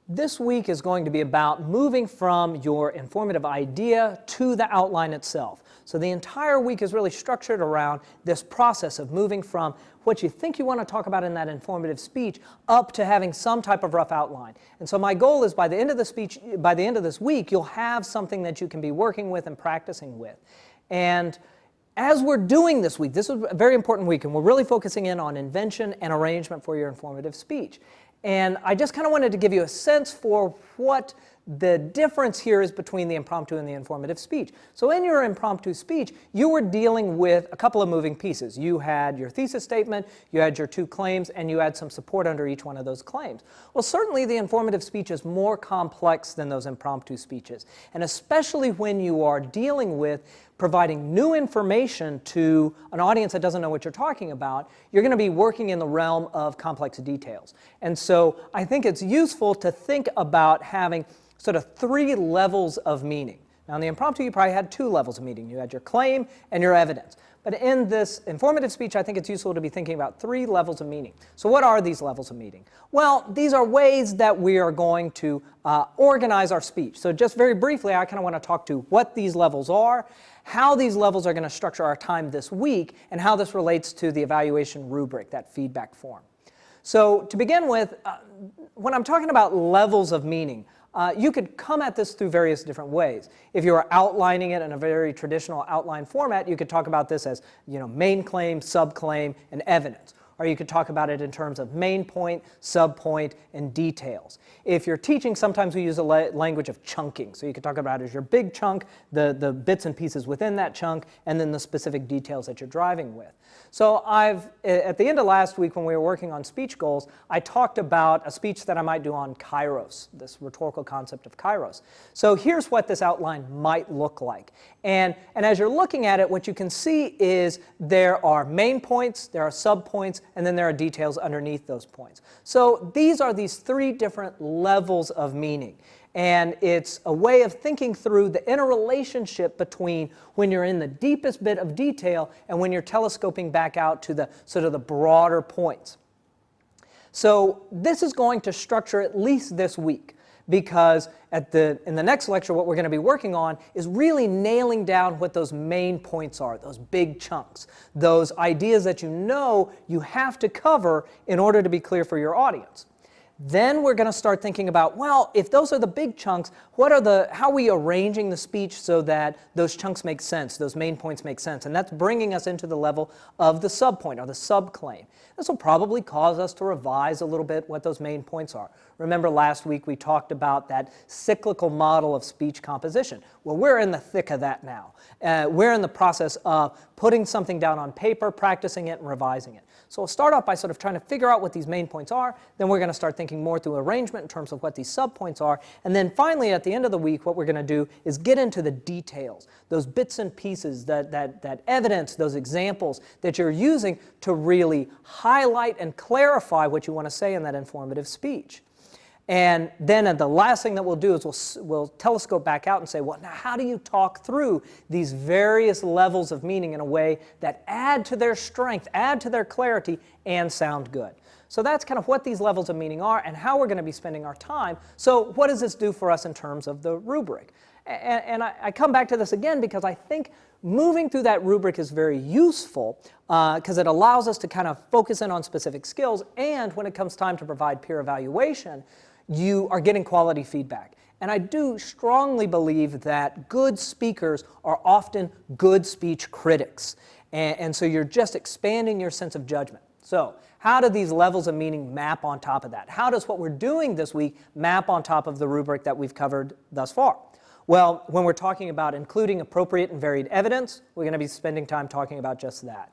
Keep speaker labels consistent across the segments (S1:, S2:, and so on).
S1: This week is going to be about moving from your informative idea to the outline itself. So the entire week is really structured around this process of moving from what you think you want to talk about in that informative speech up to having some type of rough outline. And so my goal is by the end of this week, you'll have something that you can be working with and practicing with. And as we're doing this week, this is a very important week, and we're really focusing in on invention and arrangement for your informative speech. And I just kind of wanted to give you a sense for what the difference here is between the impromptu and the informative speech. So in your impromptu speech, you were dealing with a couple of moving pieces. You had your thesis statement, you had your two claims, and you had some support under each one of those claims. Well, certainly the informative speech is more complex than those impromptu speeches. And especially when you are dealing with providing new information to an audience that doesn't know what you're talking about, you're going to be working in the realm of complex details. And so I think it's useful to think about having sort of three levels of meaning. Now in the impromptu, you probably had two levels of meaning. You had your claim and your evidence. But in this informative speech, I think it's useful to be thinking about three levels of meaning. So what are these levels of meaning? Well, these are ways that we are going to organize our speech. So just very briefly, I kind of want to talk to what these levels are, how these levels are going to structure our time this week, and how this relates to the evaluation rubric, that feedback form. So to begin with, when I'm talking about levels of meaning, you could come at this through various different ways. If you were outlining it in a very traditional outline format, you could talk about this as, main claim, subclaim, and evidence. Or you could talk about it in terms of main point, subpoint, and details. If you're teaching, sometimes we use a language of chunking. So you could talk about it as your big chunk, the bits and pieces within that chunk, and then the specific details that you're driving with. So at the end of last week when we were working on speech goals, I talked about a speech that I might do on kairos, this rhetorical concept of kairos. So here's what this outline might look like. And as you're looking at it, what you can see is there are main points, there are subpoints, and then there are details underneath those points. So these are these three different levels of meaning. And it's a way of thinking through the interrelationship between when you're in the deepest bit of detail and when you're telescoping back out to the sort of the broader points. So this is going to structure at least this week, because in the next lecture what we're going to be working on is really nailing down what those main points are, those big chunks, those ideas that you have to cover in order to be clear for your audience. Then we're going to start thinking about, well, if those are the big chunks, how are we arranging the speech so that those chunks make sense, those main points make sense? And that's bringing us into the level of the subpoint or the subclaim. This will probably cause us to revise a little bit what those main points are. Remember last week we talked about that cyclical model of speech composition. Well, we're in the thick of that now. We're in the process of putting something down on paper, practicing it, and revising it. So we'll start off by sort of trying to figure out what these main points are. Then we're going to start thinking more through arrangement in terms of what these subpoints are. And then finally, at the end of the week, what we're going to do is get into the details, those bits and pieces, that evidence, those examples that you're using to really highlight and clarify what you want to say in that informative speech. And then the last thing that we'll do is we'll telescope back out and say, well, now how do you talk through these various levels of meaning in a way that add to their strength, add to their clarity, and sound good? So that's kind of what these levels of meaning are and how we're going to be spending our time. So what does this do for us in terms of the rubric? And I come back to this again because I think moving through that rubric is very useful because it allows us to kind of focus in on specific skills, and when it comes time to provide peer evaluation, you are getting quality feedback. And I do strongly believe that good speakers are often good speech critics. And so you're just expanding your sense of judgment. So how do these levels of meaning map on top of that? How does what we're doing this week map on top of the rubric that we've covered thus far? Well, when we're talking about including appropriate and varied evidence, we're going to be spending time talking about just that.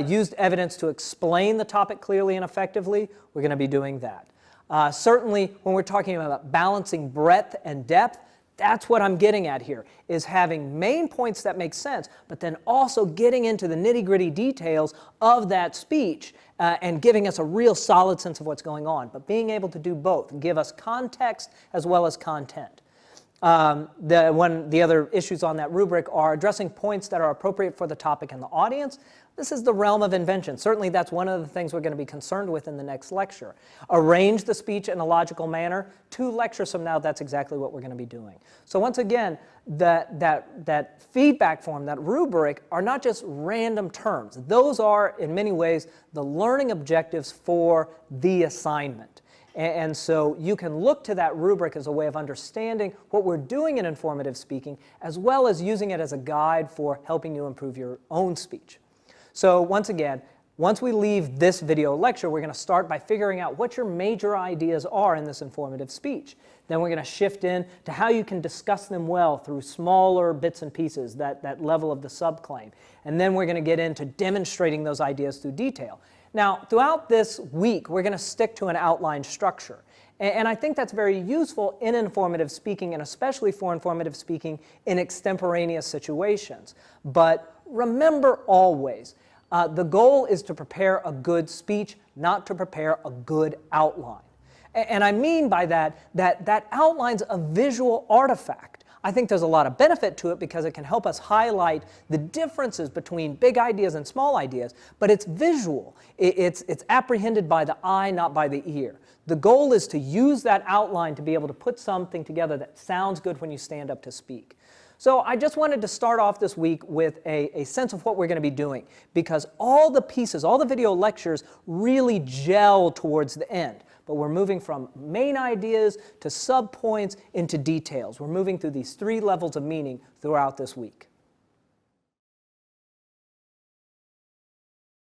S1: Used evidence to explain the topic clearly and effectively, we're going to be doing that. Certainly, when we're talking about balancing breadth and depth, that's what I'm getting at here, is having main points that make sense, but then also getting into the nitty-gritty details of that speech and giving us a real solid sense of what's going on, but being able to do both and give us context as well as content. The other issues on that rubric are addressing points that are appropriate for the topic and the audience. This is the realm of invention. Certainly that's one of the things we're going to be concerned with in the next lecture. Arrange the speech in a logical manner. 2 lectures from now, that's exactly what we're going to be doing. So once again, that feedback form, that rubric, are not just random terms. Those are, in many ways, the learning objectives for the assignment. And so you can look to that rubric as a way of understanding what we're doing in informative speaking, as well as using it as a guide for helping you improve your own speech. So once again, once we leave this video lecture, we're going to start by figuring out what your major ideas are in this informative speech. Then we're going to shift in to how you can discuss them well through smaller bits and pieces, that level of the subclaim. And then we're going to get into demonstrating those ideas through detail. Now, throughout this week, we're going to stick to an outline structure. And I think that's very useful in informative speaking, and especially for informative speaking in extemporaneous situations. But remember always, the goal is to prepare a good speech, not to prepare a good outline. And I mean by that outline's a visual artifact. I think there's a lot of benefit to it because it can help us highlight the differences between big ideas and small ideas, but it's visual. It's apprehended by the eye, not by the ear. The goal is to use that outline to be able to put something together that sounds good when you stand up to speak. So I just wanted to start off this week with a sense of what we're going to be doing, because all the pieces, all the video lectures really gel towards the end. But we're moving from main ideas to subpoints into details. We're moving through these 3 levels of meaning throughout this week.